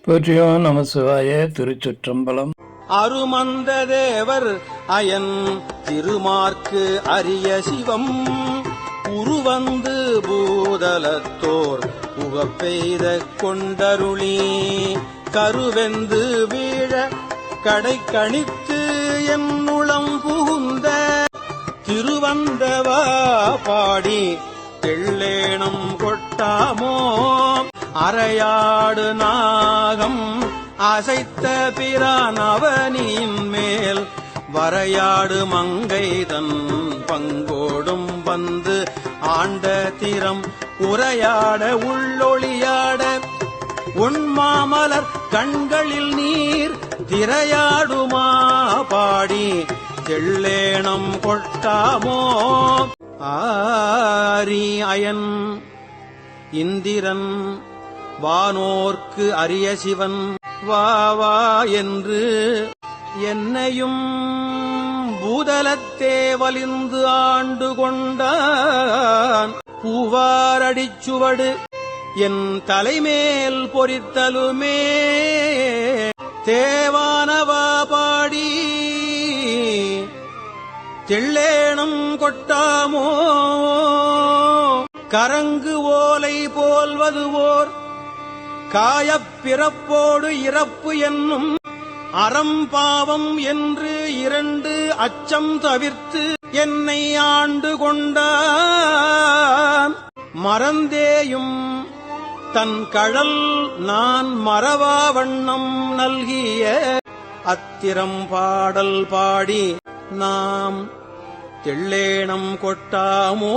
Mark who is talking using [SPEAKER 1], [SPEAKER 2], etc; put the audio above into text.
[SPEAKER 1] போற்றியோ நமசிவாய. திருச்சிற்றம்பலம்.
[SPEAKER 2] அருமந்த தேவர் iron திருமார்க்கு அரிய சிவம் உருவந்து பூதலத்தோர் உகப்பெய்த கொண்டருளி கருவெந்து வீழ கடை கணித்து என்னுளம் புகுந்த திருவந்தவா பாடி தெள்ளேனம் கொட்டாமோ அரையாடு நாகம் அசைத்த பிரான் அவனின் மேல் வரையாடு மங்கைதன் பங்கோடும் வந்து ஆண்ட திறம் உரையாட உள்ளொளியாட உண்மாமலர் கண்களில் நீர் திரையாடுமா பாடி தெள்ளேனம் கொட்டாமோ ஆரி அயன் இந்திரன் வானோர்க்கு அரிய சிவன் வா வா என்று என்னையும் பூதலத்தே வலிந்து ஆண்டு கொண்டான். பூவாரடிச்சுவடு என் தலைமேல் பொறித்தலுமே தேவானவா பாடி தெள்ளேனம் கொட்டாமோ கரங்கு ஓலை போல்வதுவோர் காயப்பிறப்போடு இறப்பு என்னும் அறம்பாவம் என்று இரண்டு அச்சம் தவிர்த்து என்னை ஆண்டு கொண்டான். மறந்தேயும் தன் கழல் நான் மறவா வண்ணம் நல்கிய அத்திரம் பாடல் பாடி நாம் தெள்ளேனம் கொட்டாமோ